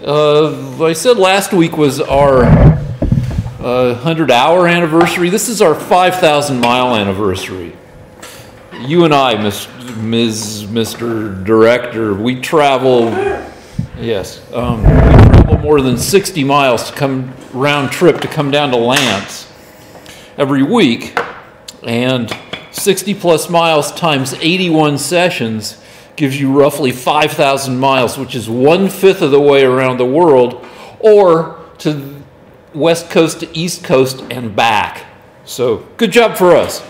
I said last week was our 100-hour anniversary. This is our 5,000-mile anniversary. You and I, Mr. Director, we travel, yes, we travel more than 60 miles to come round trip to come down to Lance every week, and 60 plus miles times 81 sessions gives you roughly 5,000 miles, which is 1/5 of the way around the world, or to West Coast to East Coast and back. So, good job for us.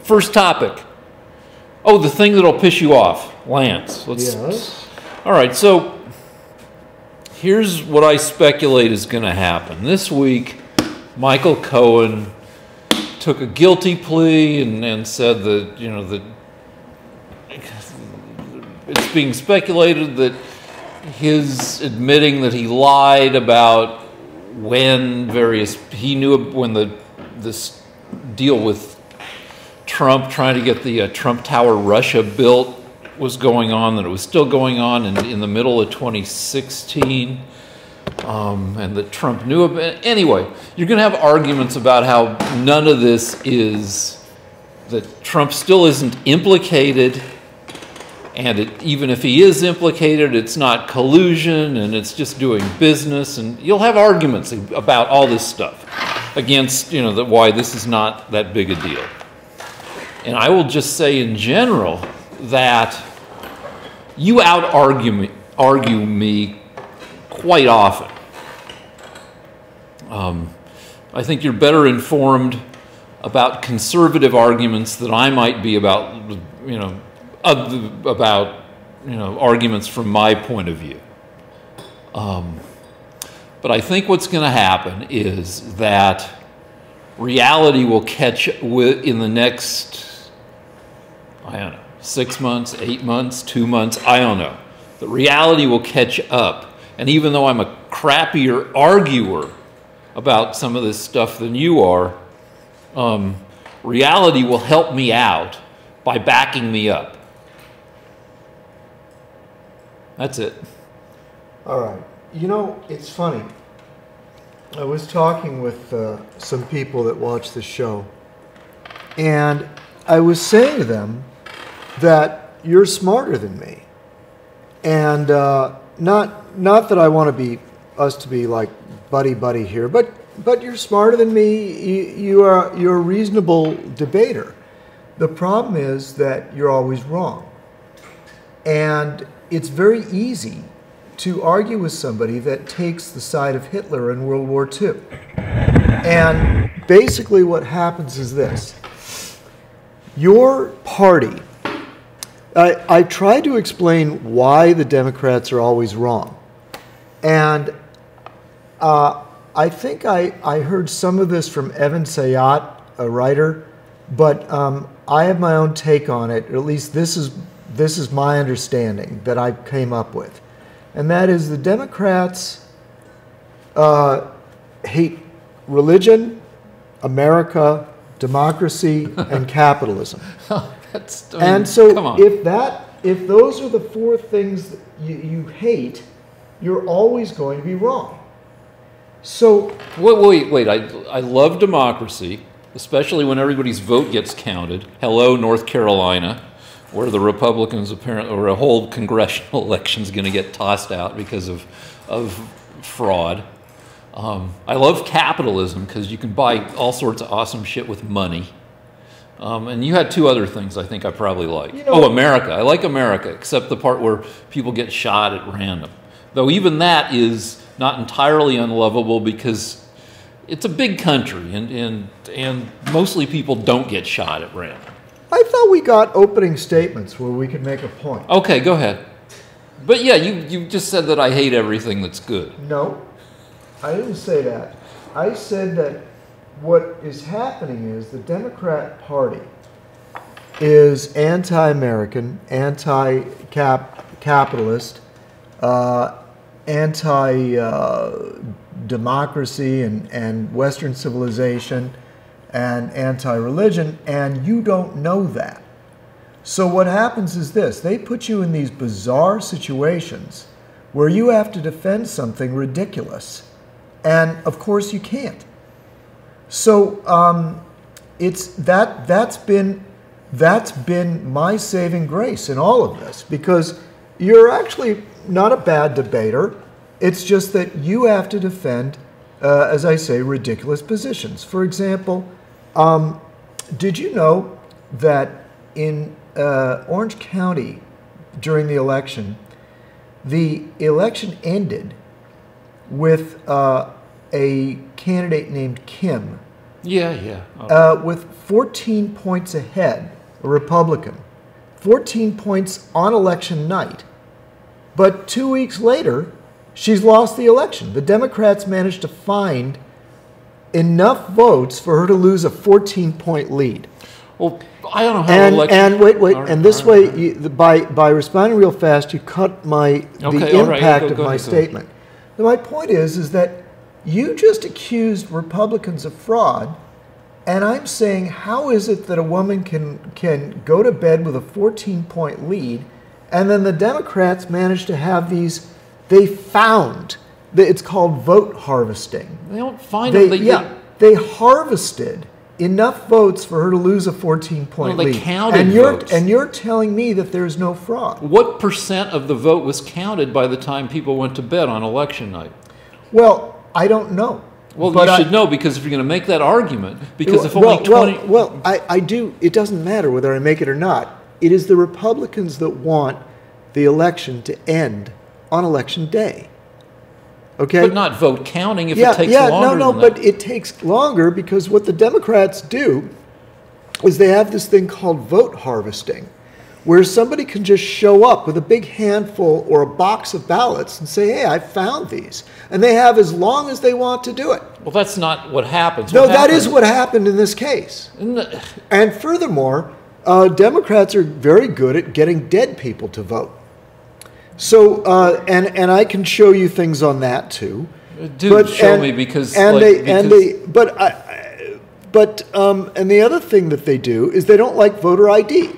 First topic. Oh, the thing that'll piss you off, Lance. Yes. All right, so here's what I speculate is going to happen. This week, Michael Cohen took a guilty plea and said that, you know, that it's being speculated that his admitting that he lied about when he knew when this deal with Trump trying to get the Trump Tower Russia built was going on, that it was still going on in the middle of 2016, and that Trump knew about it. Anyway, you're going to have arguments about how none of this is, that Trump still isn't implicated, and even if he is implicated, it's not collusion, and it's just doing business, and you'll have arguments about all this stuff against, you know, why this is not that big a deal. And I will just say in general that you out-argue me quite often. I think you're better informed about conservative arguments than I might be about, you know, arguments from my point of view. But I think what's going to happen is that reality will catch in the next, I don't know, 6 months, 8 months, 2 months, I don't know. The reality will catch up. And even though I'm a crappier arguer about some of this stuff than you are, reality will help me out by backing me up. That's it. All right. You know, it's funny. I was talking with some people that watch the show, and I was saying to them that you're smarter than me. And not that I want us to be like buddy here, but you're smarter than me. You're a reasonable debater. The problem is that you're always wrong. And it's very easy to argue with somebody that takes the side of Hitler in World War II. And basically what happens is this. Your party, I tried to explain why the Democrats are always wrong. And I think I heard some of this from Evan Sayat, a writer, but I have my own take on it, or at least this is my understanding that I came up with. And that is the Democrats hate religion, America, democracy, and capitalism. And so if those are the four things that you hate, you're always going to be wrong. So wait. I love democracy, especially when everybody's vote gets counted. Hello, North Carolina, where the Republicans apparently, or a whole congressional election is going to get tossed out because of fraud. I love capitalism because you can buy all sorts of awesome shit with money. And you had two other things I think I probably like. You know, America. I like America, except the part where people get shot at random. Though even that is not entirely unlovable because it's a big country and mostly people don't get shot at random. I thought we got opening statements where we could make a point. Okay, go ahead. But yeah, you just said that I hate everything that's good. No, I didn't say that. I said that what is happening is the Democrat Party is anti-American, anti-capitalist, anti-democracy and Western civilization, and anti-religion, and you don't know that. So what happens is this. They put you in these bizarre situations where you have to defend something ridiculous. And of course you can't. So that's been my saving grace in all of this, because you're actually not a bad debater. It's just that you have to defend, as I say, ridiculous positions. For example, did you know that in Orange County during the election ended with a candidate named Kim. Yeah. With 14 points ahead, a Republican. 14 points on election night. But 2 weeks later, she's lost the election. The Democrats managed to find enough votes for her to lose a 14-point lead. Well, I don't know how elections... And wait. And this way, by responding real fast, you cut the impact of my statement. So my point is that you just accused Republicans of fraud, and I'm saying, how is it that a woman can go to bed with a 14-point lead, and then the Democrats managed to have these? They found that it's called vote harvesting. They don't find them. They harvested enough votes for her to lose a 14-point lead. They counted votes. And you're telling me that there's no fraud. What percent of the vote was counted by the time people went to bed on election night? Well, I don't know. Well, you should know, because if you're going to make that argument, because if only 20... Well, I do. It doesn't matter whether I make it or not. It is the Republicans that want the election to end on election day. Okay? But not vote counting if it takes longer than that. But it takes longer because what the Democrats do is they have this thing called vote harvesting, where somebody can just show up with a big handful or a box of ballots and say, hey, I found these. And they have as long as they want to do it. Well, that's not what happens. That is what happened in this case. And furthermore, Democrats are very good at getting dead people to vote. So, and I can show you things on that too. Show me, because... And the other thing that they do is they don't like voter ID.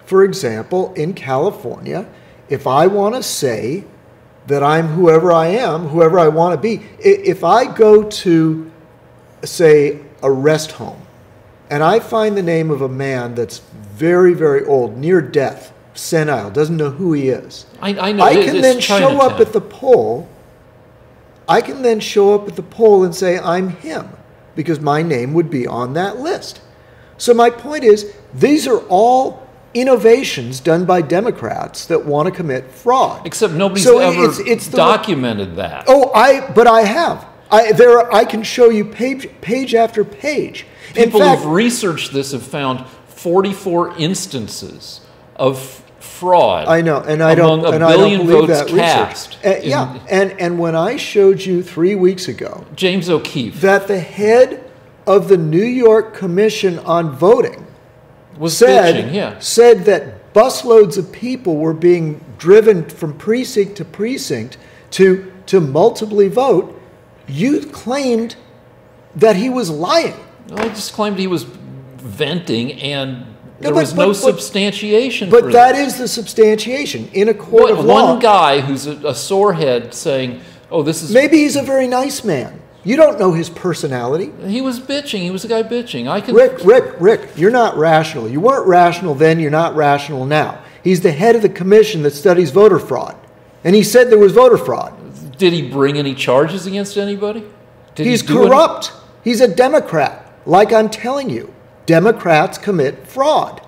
For example, in California, if I want to say that I'm whoever I am, whoever I want to be, if I go to, say, a rest home, and I find the name of a man that's very, very old, near death, senile, doesn't know who he is, I know. I can then show up at the poll. I can then show up at the poll and say I'm him, because my name would be on that list. So my point is, these are all innovations done by Democrats that want to commit fraud. Except nobody's ever documented that. But I have. I can show you page after page. People who've researched this have found 44 instances of fraud. I know, and I don't believe that research. And when I showed you 3 weeks ago, James O'Keefe, that the head of the New York Commission on Voting said that busloads of people were being driven from precinct to precinct to multiply vote, you claimed that he was lying. I just claimed he was venting, and there was no substantiation for that. But that is the substantiation in a court of law. One guy who's a sorehead saying, oh, this is... Maybe he's a very nice man. You don't know his personality. He was bitching. He was a guy bitching. Rick, you're not rational. You weren't rational then. You're not rational now. He's the head of the commission that studies voter fraud. And he said there was voter fraud. Did he bring any charges against anybody? He's corrupt. He's a Democrat. Like I'm telling you, Democrats commit fraud.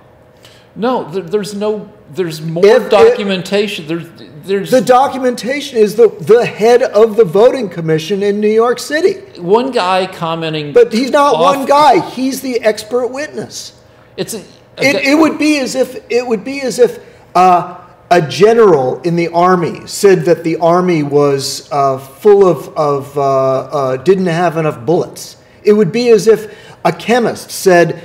No, there's more documentation. The documentation is the head of the voting commission in New York City. One guy commenting, but he's not one guy. He's the expert witness. It would be as if a general in the army said that the army was full of didn't have enough bullets. It would be as if a chemist said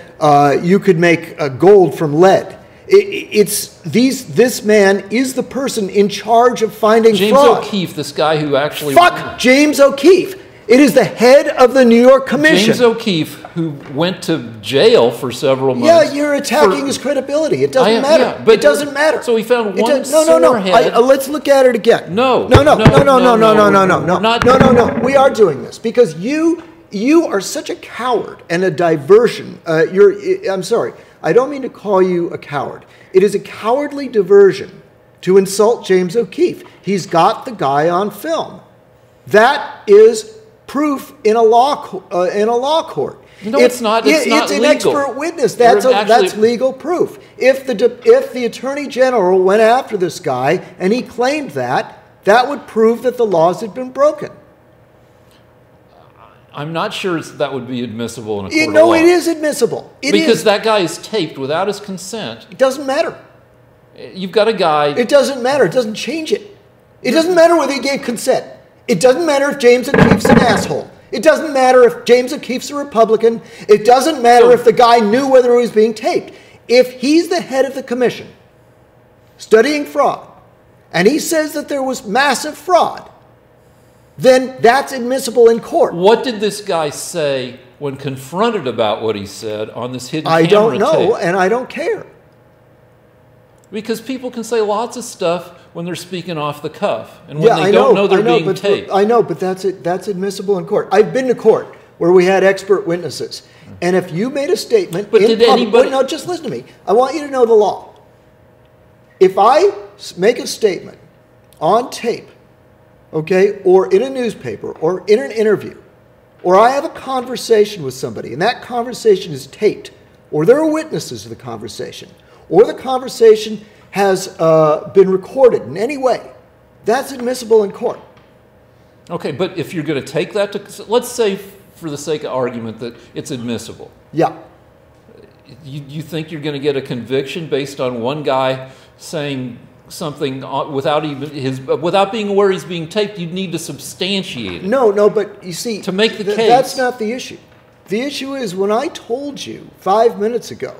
you could make gold from lead. This man is the person in charge of finding fraud. James O'Keefe, this guy who actually... Fuck James O'Keefe. It is the head of the New York Commission. James O'Keefe, who went to jail for several months. Yeah, you're attacking his credibility. It doesn't matter. Yeah, but it doesn't matter. So he found one no. head. Let's look at it again. No. We are doing this because you are such a coward and a diversion. I'm sorry. I don't mean to call you a coward. It is a cowardly diversion to insult James O'Keefe. He's got the guy on film. That is proof in a law court. No, it's not. It's not an legal. Expert witness. That's legal proof. If the Attorney General went after this guy and he claimed that would prove that the laws had been broken. I'm not sure that would be admissible in a court of No, law. it is admissible. Because that guy is taped without his consent. It doesn't matter. You've got a guy. It doesn't matter. It doesn't change it. It doesn't matter whether he gave consent. It doesn't matter if James O'Keefe's an asshole. It doesn't matter if James O'Keefe's a Republican. It doesn't matter if the guy knew whether he was being taped. If he's the head of the commission studying fraud, and he says that there was massive fraud, then that's admissible in court. What did this guy say when confronted about what he said on this hidden camera tape? I don't know, tape? And I don't care. Because people can say lots of stuff when they're speaking off the cuff, and when they don't know they're being taped. I know, but that's admissible in court. I've been to court where we had expert witnesses, and if you made a statement, no, just listen to me. I want you to know the law. If I make a statement on tape, okay, or in a newspaper, or in an interview, or I have a conversation with somebody, and that conversation is taped, or there are witnesses to the conversation, or the conversation has been recorded in any way, that's admissible in court. Okay, but if you're going to take that to, let's say for the sake of argument that it's admissible. Yeah. You think you're going to get a conviction based on one guy saying something without being aware he's being taped? You'd need to substantiate it. No, but you see, to make the case. That's not the issue. The issue is when I told you 5 minutes ago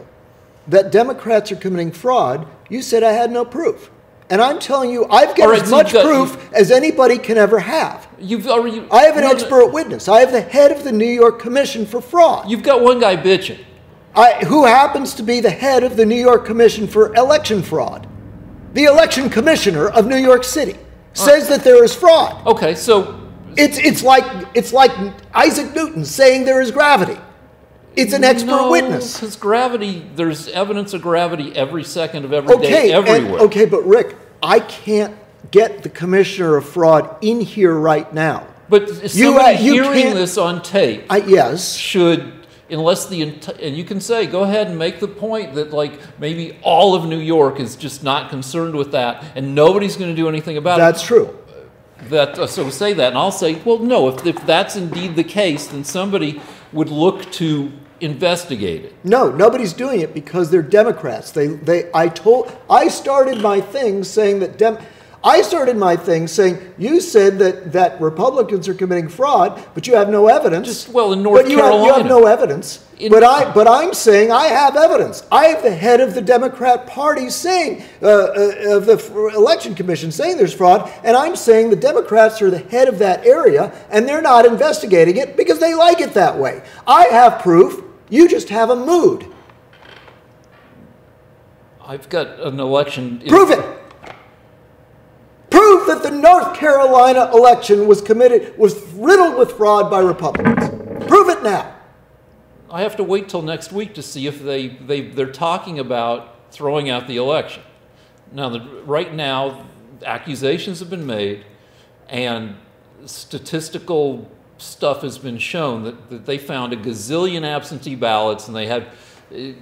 that Democrats are committing fraud, you said I had no proof. And I'm telling you, I've got as much proof as anybody can ever have. I have an expert witness. I have the head of the New York Commission for Fraud. You've got one guy bitching. Who happens to be the head of the New York Commission for Election Fraud. The election commissioner of New York City says that there is fraud. Okay, so it's like Isaac Newton saying there is gravity. It's an expert witness. Because gravity, there's evidence of gravity every second of every day, everywhere. Okay, but Rick, I can't get the commissioner of fraud in here right now. But somebody hearing this on tape yes. should, unless and you can say, go ahead and make the point that like maybe all of New York is just not concerned with that and nobody's going to do anything about it. That's true. So say that, and I'll say, well, no, if that's indeed the case, then somebody would look to investigate it. No, nobody's doing it because they're Democrats. I started my thing saying you said that Republicans are committing fraud, but you have no evidence. In North Carolina. You have no evidence. But I'm saying I have evidence. I have the head of the Democrat Party saying, of the Election Commission saying there's fraud, and I'm saying the Democrats are the head of that area, and they're not investigating it because they like it that way. I have proof. You just have a mood. I've got an election. Prove it. Prove that the North Carolina election was riddled with fraud by Republicans. Prove it now. I have to wait till next week to see if they're talking about throwing out the election. Now, right now, accusations have been made, and statistical stuff has been shown that they found a gazillion absentee ballots, and they had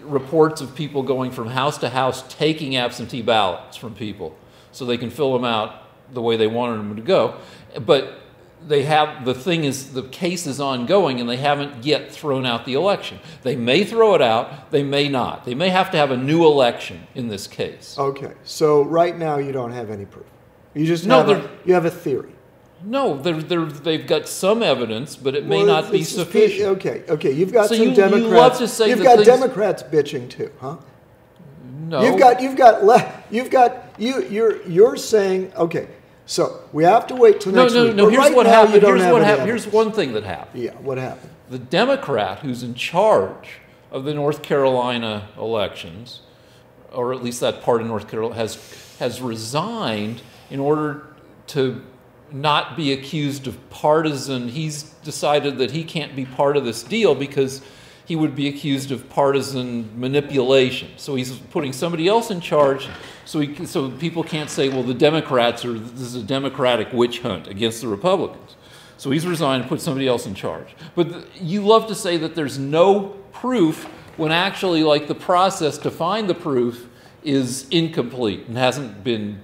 reports of people going from house to house taking absentee ballots from people so they can fill them out the way they wanted them to go. But the case is ongoing, and they haven't yet thrown out the election. They may throw it out, they may not. They may have to have a new election in this case. Okay, so right now you don't have any proof. You just you have a theory. No, they've got some evidence, but it may not be sufficient. Okay, you've got some Democrats. You love to say you've got Democrats bitching too, huh? No. You're saying, okay, So we have to wait till next week. No. But Here's right what now, happened. you don't Here's have what any happened. Here's evidence. one thing that happened. Yeah, what happened? The Democrat who's in charge of the North Carolina elections, or at least that part of North Carolina, has resigned in order to not be accused of partisan. He's decided that he can't be part of this deal because he would be accused of partisan manipulation. So he's putting somebody else in charge so people can't say, well, the Democrats, or this is a Democratic witch hunt against the Republicans. So he's resigned and put somebody else in charge. But you love to say that there's no proof when actually, like, the process to find the proof is incomplete and hasn't been.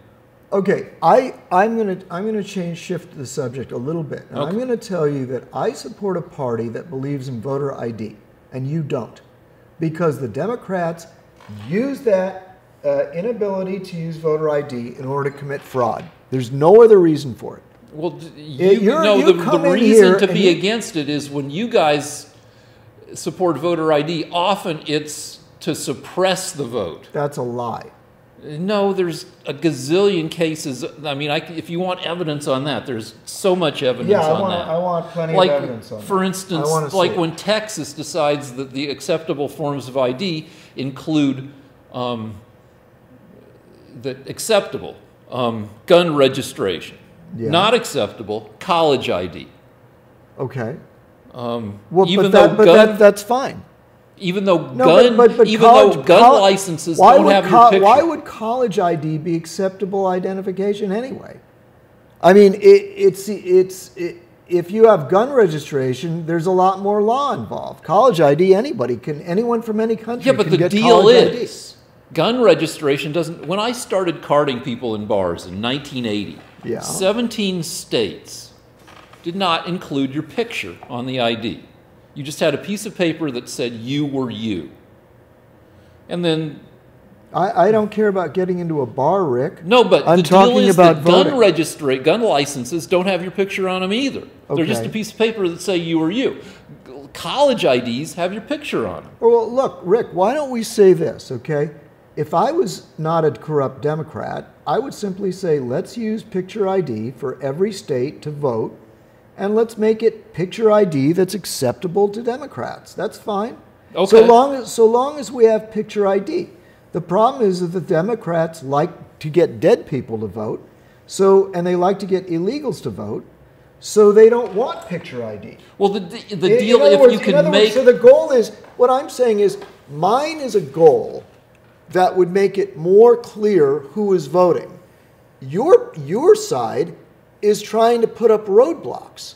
Okay, I'm gonna shift the subject a little bit. And Okay. I'm gonna tell you that I support a party that believes in voter ID, and you don't, because the Democrats use that inability to use voter ID in order to commit fraud. There's no other reason for it. Well, You come the in reason here to and be you- against it is when you guys support voter ID, often it's to suppress the vote. That's a lie. No, there's a gazillion cases. I mean, if you want evidence on that, there's so much evidence Yeah, on that. I want plenty Like, of evidence on that. for instance, I wanna see like it. when Texas decides that the acceptable forms of ID include gun registration. Yeah. Not acceptable, college ID. Okay. Even Well, though that's fine. even though No, gun licenses don't have your picture. Why would college ID be acceptable identification anyway? I mean, if you have gun registration, there's a lot more law involved. College ID, anyone from any country Yeah, but can the get deal college ID. is, gun registration doesn't. When I started carding people in bars in 1980, Yeah. 17 states did not include your picture on the ID. You just had a piece of paper that said you were you. And then I don't care about getting into a bar, Rick. no, but I'm the deal talking is about that voting. gun licenses don't have your picture on them either. They're just Okay. a piece of paper that say you were you. College IDs have your picture on them. Well, look, Rick, why don't we say this, okay? If I was not a corrupt Democrat, I would simply say, let's use picture ID for every state to vote, and let's make it picture ID that's acceptable to Democrats. That's fine. Okay. So long as we have picture ID. The problem is that the Democrats like to get dead people to vote, and they like to get illegals to vote, so they don't want picture ID. Well, the deal, In other if words- you in can other words, make. so the goal is, what I'm saying is, mine is a goal that would make it more clear who is voting. Your side is trying to put up roadblocks.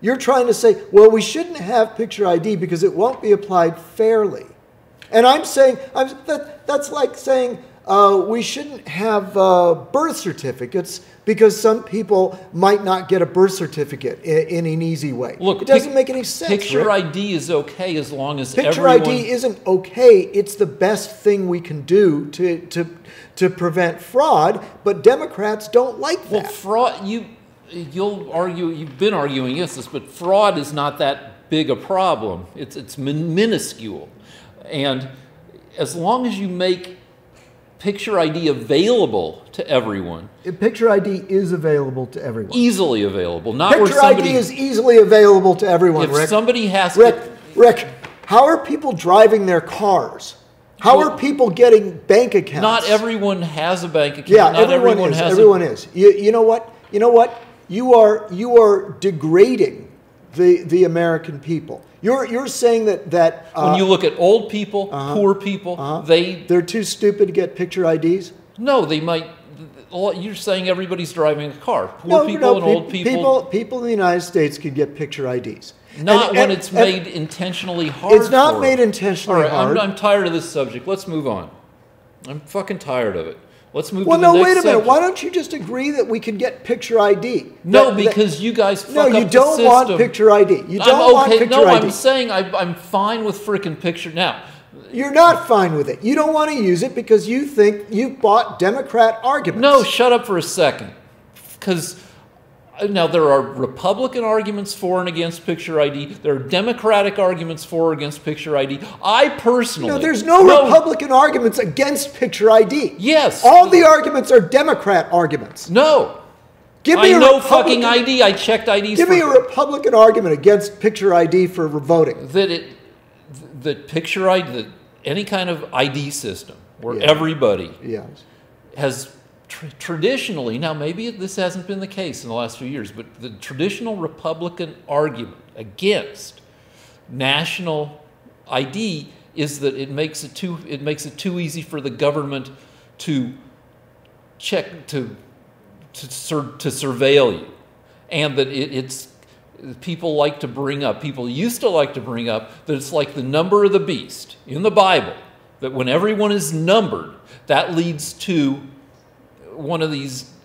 You're trying to say, well, we shouldn't have picture ID because it won't be applied fairly. And I'm saying, that's like saying we shouldn't have birth certificates because some people might not get a birth certificate in an easy way. Look, it doesn't make any sense. Picture Rick. ID is okay as long as Picture everyone. ID isn't okay. It's the best thing we can do to prevent fraud, but Democrats don't like that. Well, fraud. You'll argue. You've been arguing against this, but fraud is not that big a problem. It's minuscule, and as long as you make picture ID available to everyone, Picture ID is available to everyone. easily available, not where Picture somebody. ID is easily available to everyone, if Rick. somebody has Rick, how are people driving their cars? How are people getting bank accounts? not everyone has a bank account. Yeah, not everyone is. has. Everyone is. You know what? You know what? You are degrading the American people. You're saying that When you look at old people, poor people, they're too stupid to get picture IDs. No, they might. You're saying everybody's driving a car. Poor people and old people. People in the United States can get picture IDs. Not when it's made intentionally hard. It's not for made them. intentionally All right, hard. I'm tired of this subject. Let's move on. I'm fucking tired of it. Let's move Well, to the no, next wait a minute. subject. Why don't you just agree that we can get picture ID? No, because you guys fuck up no, you the don't want system. picture ID. You don't I'm want okay. picture No, ID. I'm saying I'm fine with frickin' picture now. You're not fine with it. You don't want to use it because you think you've bought Democrat arguments. No, shut up for a second. Because now there are Republican arguments for and against picture ID. There are Democratic arguments for or against picture ID. I personally... No, there's no Republican arguments against picture ID. Yes. All the arguments are Democrat arguments. No. Give me I a know Republican, fucking ID. I checked IDs. Give me a Republican argument against picture ID for voting. That picture ID, that any kind of ID system where Yeah. everybody Yes. has traditionally, now maybe this hasn't been the case in the last few years, but the traditional Republican argument against national ID is that it makes it too easy for the government to check to surveil you, and that people used to like to bring up that it's like the number of the beast in the Bible, that when everyone is numbered, that leads to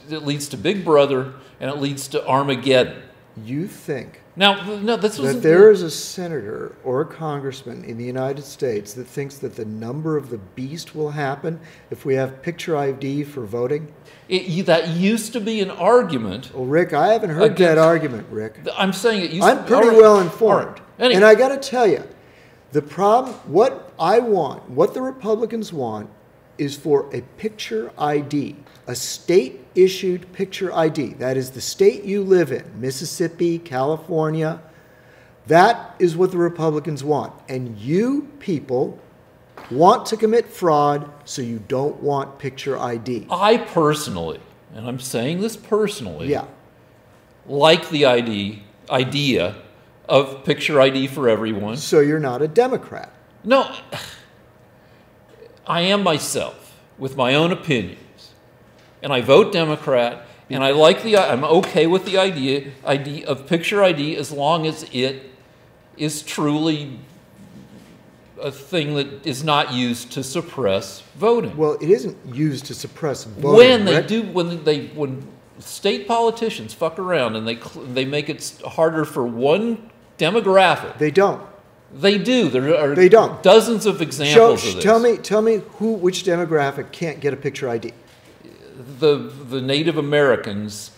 it leads to Big Brother, and it leads to Armageddon. You think Now, no, this was that there is a senator or a congressman in the United States that thinks that the number of the beast will happen if we have picture ID for voting? That used to be an argument. Well, Rick, I haven't heard that argument, Rick. I'm saying it used I'm to be. pretty well informed. Anyway. And I got to tell you, the problem, what the Republicans want is for a picture ID, a state-issued picture ID. That is the state you live in, Mississippi, California. That is what the Republicans want. And you people want to commit fraud, so you don't want picture ID. I personally, and I'm saying this personally, Yeah. like the idea of picture ID for everyone. So you're not a Democrat. No, I am myself with my own opinions, and I vote Democrat, and I'm okay with the idea of picture ID as long as it is truly a thing that is not used to suppress voting. Well, it isn't used to suppress voting. When state politicians fuck around and they make it harder for one demographic. They don't. They do. There are They don't. dozens of examples of this. Tell me which demographic can't get a picture ID? The Native Americans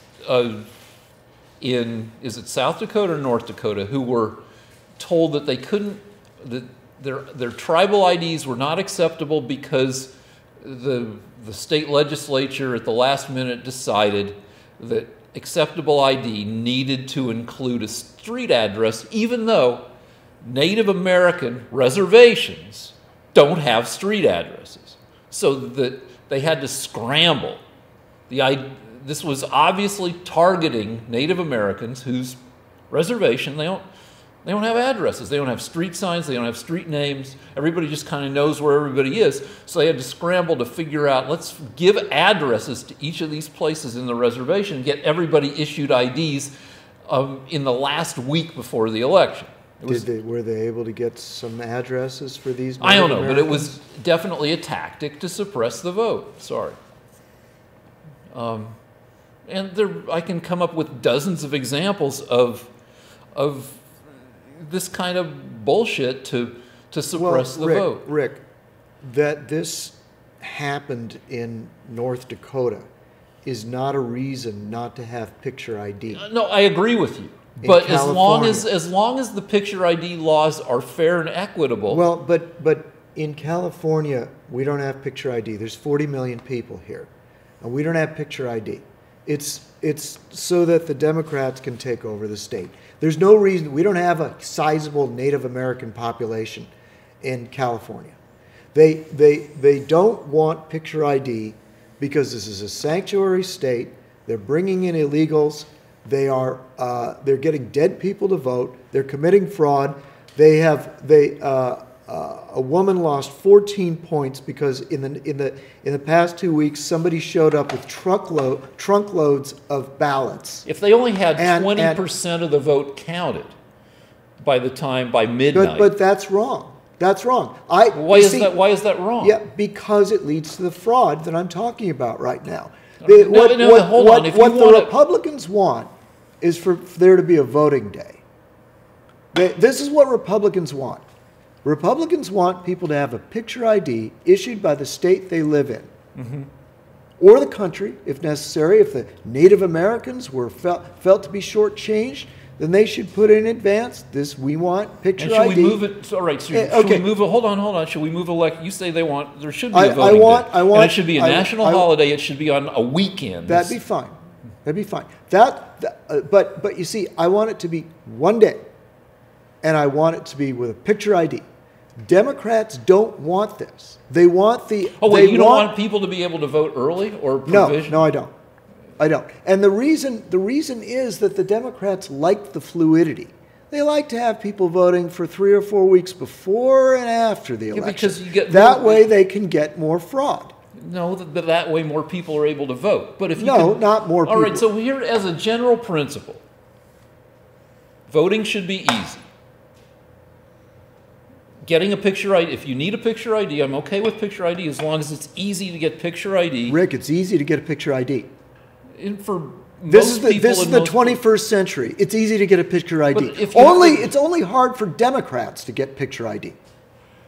is it South Dakota or North Dakota, who were told that they couldn't, that their tribal IDs were not acceptable because the state legislature at the last minute decided that acceptable ID needed to include a street address, even though Native American reservations don't have street addresses. So that they had to scramble. This was obviously targeting Native Americans whose reservation, they don't have addresses. They don't have street signs. They don't have street names. Everybody just kind of knows where everybody is. So they had to scramble to figure out, let's give addresses to each of these places in the reservation and get everybody issued IDs in the last week before the election. Were they able to get some addresses for these Native I don't know, Americans? but it was definitely a tactic to suppress the vote. Sorry. And I can come up with dozens of examples of this kind of bullshit to suppress the vote. Rick, that this happened in North Dakota is not a reason not to have picture ID. No, I agree with you. But as long as the picture ID laws are fair and equitable. Well, but in California, we don't have picture ID. There's 40 million people here, and we don't have picture ID. It's so that the Democrats can take over the state. There's no reason. We don't have a sizable Native American population in California. They don't want picture ID because this is a sanctuary state. They're bringing in illegals. They're getting dead people to vote. They're committing fraud. A woman lost 14 points because in the past 2 weeks somebody showed up with trunk loads of ballots. If they only had 20% of the vote counted by midnight. But that's wrong. That's wrong. Why is that wrong? Yeah, because it leads to the fraud that I'm talking about right now. Hold on. What the Republicans want is for there to be a voting day. This is what Republicans want. Republicans want people to have a picture ID issued by the state they live in, or the country, if necessary. If the Native Americans were felt to be shortchanged, then they should put in advance this. We want picture ID. Should we move it? All right. Should we move it? Hold on. Should we move You say there should be a voting day. And it should be a national holiday. It should be on a weekend. That'd be fine. That'd be fine. But you see, I want it to be one day, and I want it to be with a picture ID. Democrats don't want this. They want the. Oh wait, you don't want people to be able to vote early or provision? No, I don't. I don't. And the reason is that the Democrats like the fluidity. They like to have people voting for 3 or 4 weeks before and after the election. Because you get that way they can get more fraud. No, that way more people are able to vote. But if you not more people. All right, so here, as a general principle, voting should be easy. Getting a picture ID, if you need a picture ID, I'm okay with picture ID as long as it's easy to get picture ID. Rick, it's easy to get a picture ID. And for This is the 21st century. It's easy to get a picture ID. It's only hard for Democrats to get picture ID.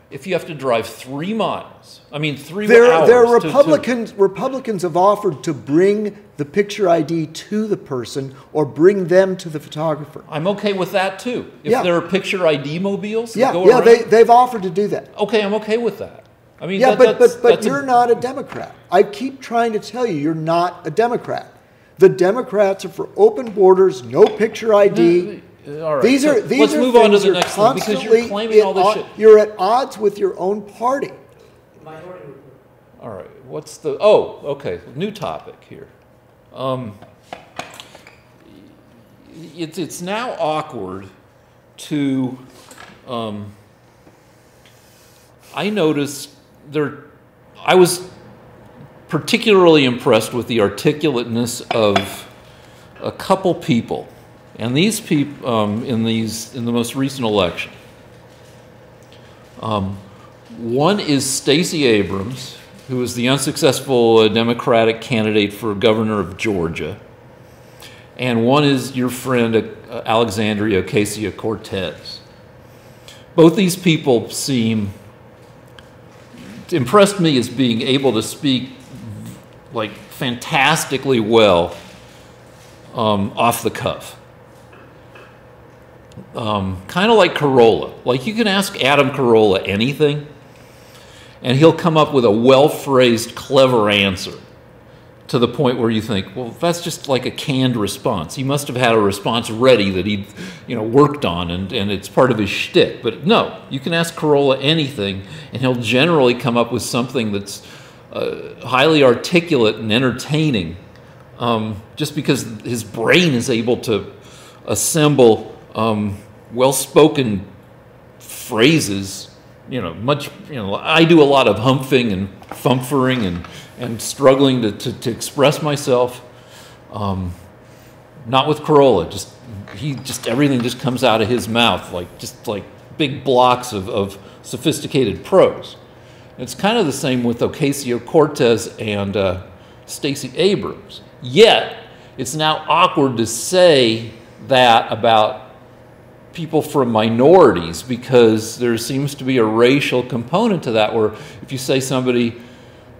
If you have to drive 3 miles, I mean 3 hours. There are Republicans have offered to bring the picture ID to the person or bring them to the photographer. I'm okay with that too. If there are picture ID mobiles that go around. They've offered to do that. Okay, I'm okay with that. I mean, but you're not a Democrat. I keep trying to tell you, you're not a Democrat. The Democrats are for open borders, no picture ID. All right. Let's move on to the next thing because you're claiming all this shit. You're at odds with your own party. Minority Report. All right. What's the? Oh, okay. New topic here. It's now awkward to. I noticed there. I was particularly impressed with the articulateness of a couple people, and these people in the most recent election. One is Stacey Abrams, who was the unsuccessful Democratic candidate for governor of Georgia, and one is your friend Alexandria Ocasio-Cortez. Both these people impressed me as being able to speak like fantastically well off the cuff. Kind of like Carolla. Like you can ask Adam Carolla anything, and he'll come up with a well-phrased, clever answer to the point where you think, well, that's just like a canned response. He must have had a response ready that he'd worked on, and it's part of his shtick. But no, you can ask Carolla anything, and he'll generally come up with something that's highly articulate and entertaining, just because his brain is able to assemble well-spoken phrases. I do a lot of humping and fumfering and struggling to express myself. Not with Carolla. Everything just comes out of his mouth like big blocks of sophisticated prose. It's kind of the same with Ocasio-Cortez and Stacey Abrams. Yet, it's now awkward to say that about people from minorities because there seems to be a racial component to that, where if you say somebody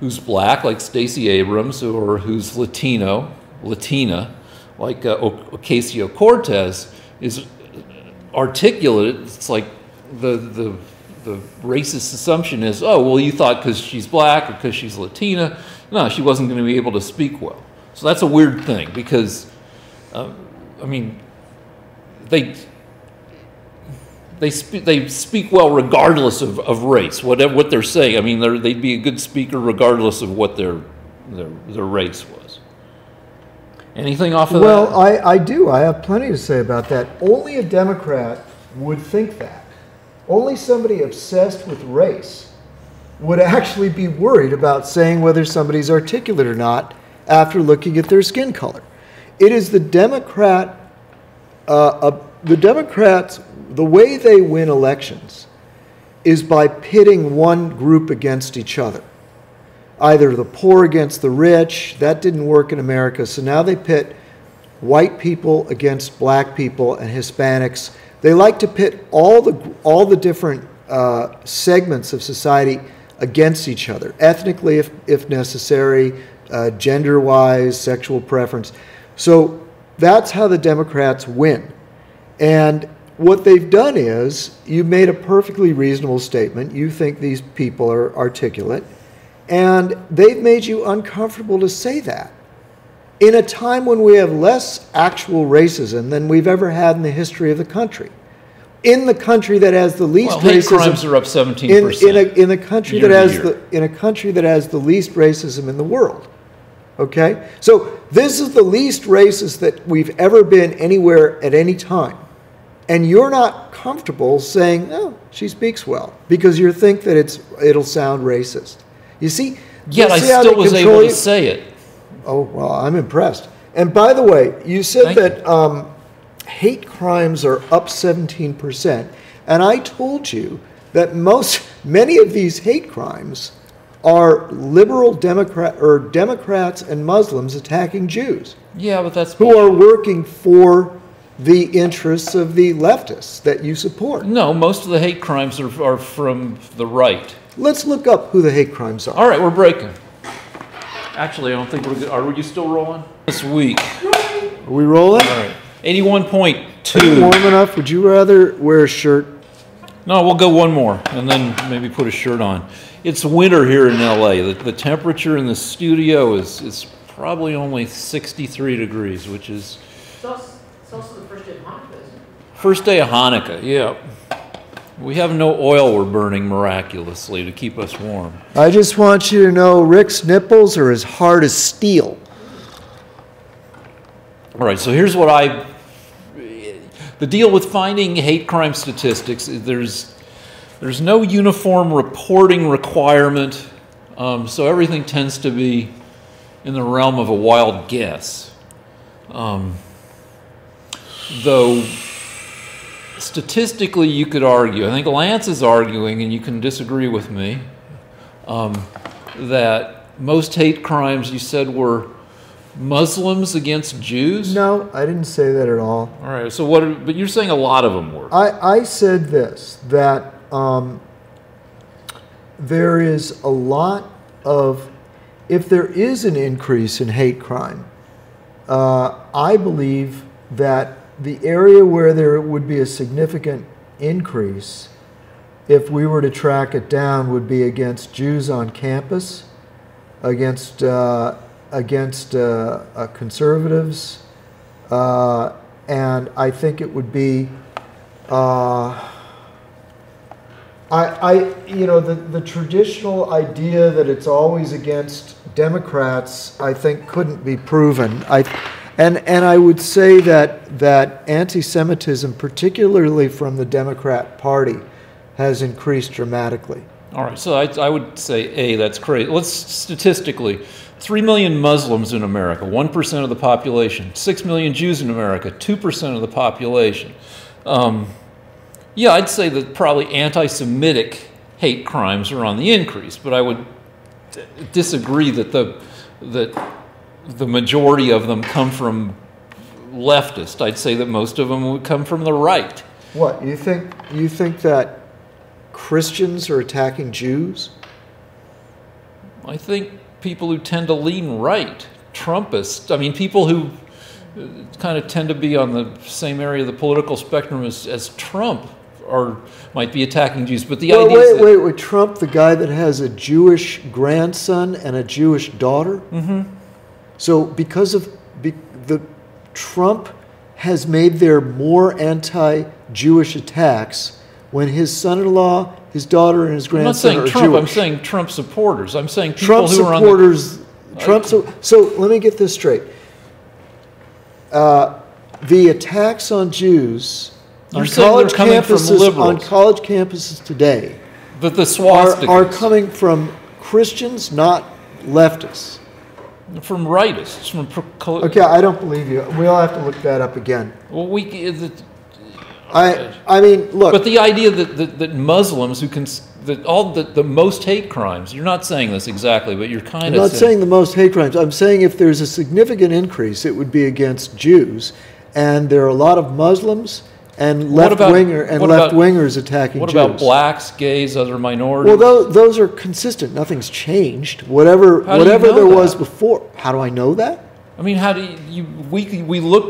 who's black, like Stacey Abrams, or who's Latina, like Ocasio-Cortez, is articulate, it's like the racist assumption is, oh, well, you thought because she's black or because she's Latina. No, she wasn't going to be able to speak well. So that's a weird thing because, they speak well regardless of race, what they're saying. I mean, they'd be a good speaker regardless of what their race was. Anything off of that? Well, I do. I have plenty to say about that. Only a Democrat would think that. Only somebody obsessed with race would actually be worried about saying whether somebody's articulate or not after looking at their skin color. It is the Democrats, the way they win elections is by pitting one group against each other. Either the poor against the rich. That didn't work in America, so now they pit white people against black people and Hispanics. They like to pit all the different segments of society against each other, ethnically if necessary, gender-wise, sexual preference. So that's how the Democrats win. And what they've done is, you made a perfectly reasonable statement. You think these people are articulate, and they've made you uncomfortable to say that. in a time when we have less actual racism than we've ever had in the history of the country. In the country that has the least hate racism, crimes are up 17%. in a country that has in a country that has the least racism in the world. Okay, so this is the least racist that we've ever been anywhere at any time, and you're not comfortable saying, "Oh, she speaks well," because you think that it'll sound racist. You see? Yet I still was able to say it. Oh well, I'm impressed. And by the way, you said that hate crimes are up 17%, and I told you that many of these hate crimes are liberal Democrats and Muslims attacking Jews. Yeah, but that's who are working for the interests of the leftists that you support. No, most of the hate crimes are from the right. Let's look up who the hate crimes are. All right, we're breaking. Actually, I don't think we're good. Are you still rolling? This week. Are we rolling? All right. 81.2. Are you warm enough? Would you rather wear a shirt? No, we'll go one more and then maybe put a shirt on. It's winter here in LA. The temperature in the studio is probably only 63 degrees, which is... It's also the first day of Hanukkah, isn't it? First day of Hanukkah, yeah. We have no oil we're burning miraculously to keep us warm. I just want you to know Rick's nipples are as hard as steel. All right, so here's what the deal with finding hate crime statistics, there's no uniform reporting requirement, so everything tends to be in the realm of a wild guess. Though statistically you could argue, I think Lance is arguing, and you can disagree with me, that most hate crimes you said were Muslims against Jews? No, I didn't say that at all. All right, so but you're saying a lot of them were. I said this, that there is a lot of, if there is an increase in hate crime, I believe that the area where there would be a significant increase, if we were to track it down, would be against Jews on campus, against conservatives, and I think it would be, the traditional idea that it's always against Democrats, I think couldn't be proven. And I would say that anti-Semitism, particularly from the Democrat Party, has increased dramatically. All right, so I would say, that's crazy. Let's statistically, 3 million Muslims in America, 1% of the population. 6 million Jews in America, 2% of the population. Yeah, I'd say that probably anti-Semitic hate crimes are on the increase, but I would disagree that the majority of them come from leftists. I'd say that most of them would come from the right. What, you think that Christians are attacking Jews? I think people who tend to lean right, Trumpists, I mean, people who kind of tend to be on the same area of the political spectrum as Trump might be attacking Jews. But the idea is wait, Trump, the guy that has a Jewish grandson and a Jewish daughter? Mm-hmm. So because of Trump has made there more anti-Jewish attacks when his son-in-law, his daughter, and his grandson are Trump, Jewish. I'm saying Trump supporters. I'm saying people who are on the... So let me get this straight. The attacks on Jews on college campuses today but the swastikas are coming from Christians, not leftists. From rightists. Okay, I don't believe you. We'll have to look that up again. Well, I mean, look. But the idea that Muslims the most hate crimes, you're not saying this exactly, but you're kind of I'm not saying the most hate crimes. I'm saying if there's a significant increase, it would be against Jews. And there are a lot of Muslims and left-wingers attacking Jews. What about blacks, gays, other minorities? Well, those are consistent. Nothing's changed. Whatever there was before. How do I know that? I mean, how do we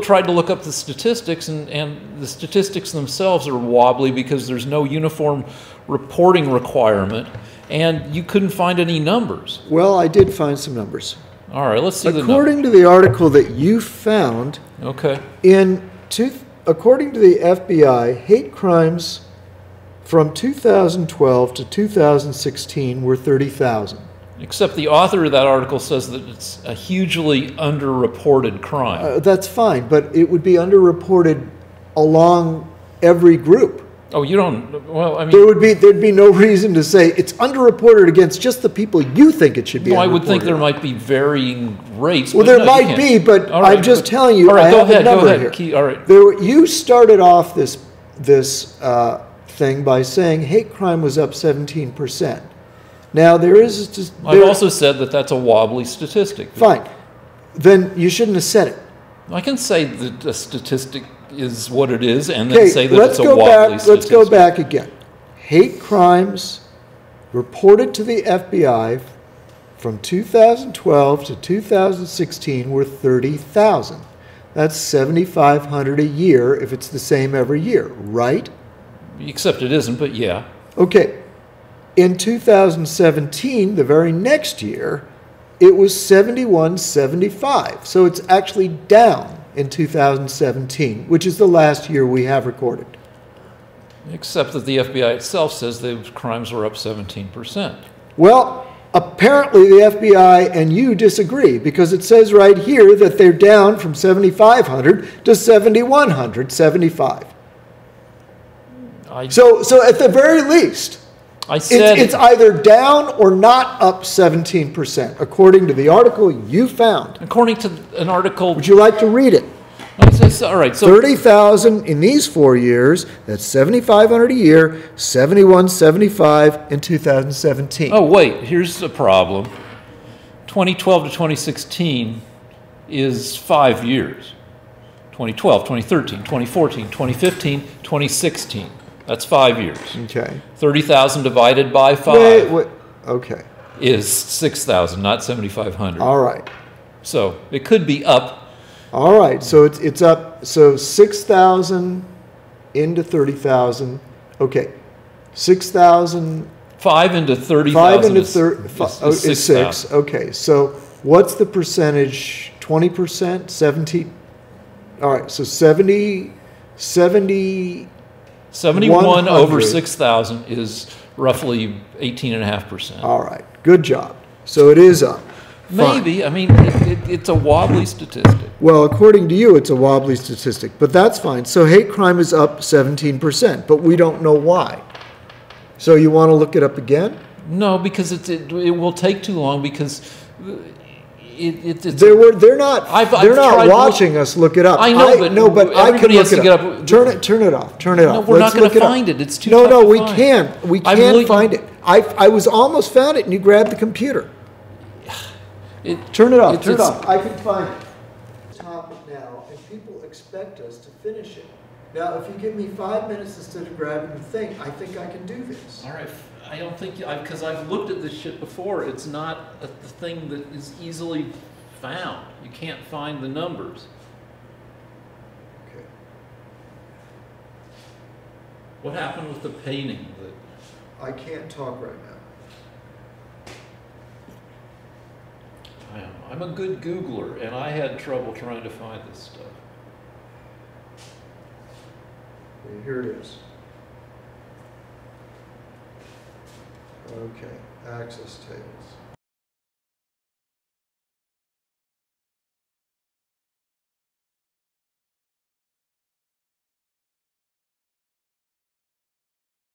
tried to look up the statistics, and the statistics themselves are wobbly because there's no uniform reporting requirement, and you couldn't find any numbers. Well, I did find some numbers. All right, let's see the According to the article that you found, Okay. according to the FBI, hate crimes from 2012 to 2016 were 30,000. Except the author of that article says that it's a hugely underreported crime. That's fine, but it would be underreported along every group. Oh, you don't. Well, I mean, There'd be no reason to say it's underreported against just the people you think it should be. well, I underreported. would think there might be varying rates. Well, but there no, might be, but All right, I'm just but- telling you. All right, I go have a ahead. Go number ahead. here. All right. You started off this thing by saying hate crime was up 17%. Now there is just I've also said that that's a wobbly statistic. fine. Then you shouldn't have said it. I can say that a statistic is what it is, and then Okay, say that let's it's a go wobbly back. statistic. Let's go back again. Hate crimes reported to the FBI from 2012 to 2016 were 30,000. That's 7,500 a year if it's the same every year, right? Except it isn't, but yeah. Okay. In 2017, the very next year, it was 7175. So it's actually down in 2017, which is the last year we have recorded. Except that the FBI itself says the crimes were up 17%. Well, apparently the FBI and you disagree because it says right here that they're down from 7,500 to 7,175. So at the very least, I said it's either down or not up 17%, according to the article you found. according to an article. Would you like to read it? All right, so 30,000 in these 4 years, that's 7,500 a year, 7,175 in 2017. oh wait, here's a problem. 2012 to 2016 is 5 years. 2012, 2013, 2014, 2015, 2016. That's 5 years. Okay. 30,000 divided by 5 Wait. Okay. is 6,000, not 7,500. All right. So it could be up. All right. So it's up. So 6,000 into 30,000. Okay. 6,000. 5 into 30,000 5 into is 30 is 6. 6,000. Okay. So what's the percentage? 20%? 17? All right. So 70. 71 over 100. 6,000 is roughly 18.5%. All right. Good job. So it is up. Fine. Maybe. I mean, it's a wobbly statistic. Well, according to you, it's a wobbly statistic, but that's fine. So hate crime is up 17%, but we don't know why. So you want to look it up again? No, because it will take too long because it's They're not I've they're not tried watching us look it up. I know, but I can everybody look has to it get up. up. Turn it off. Turn it No, off. we're Let's not going look to it up. find it. It's too No, tough no, to we find. can't. We I'm can't looking- find it. I was almost found it, and you grabbed the computer. Turn it off. Turn it off. I can find it. Top now, and people expect us to finish it. Now, if you give me 5 minutes instead of grabbing the thing, I think I can do this. All right. I don't think because I've looked at this shit before. It's not a thing that is easily found. You can't find the numbers. Okay. What happened with the painting? I can't talk right now. I'm a good Googler, and I had trouble trying to find this stuff. Okay, here it is. Okay, access tables.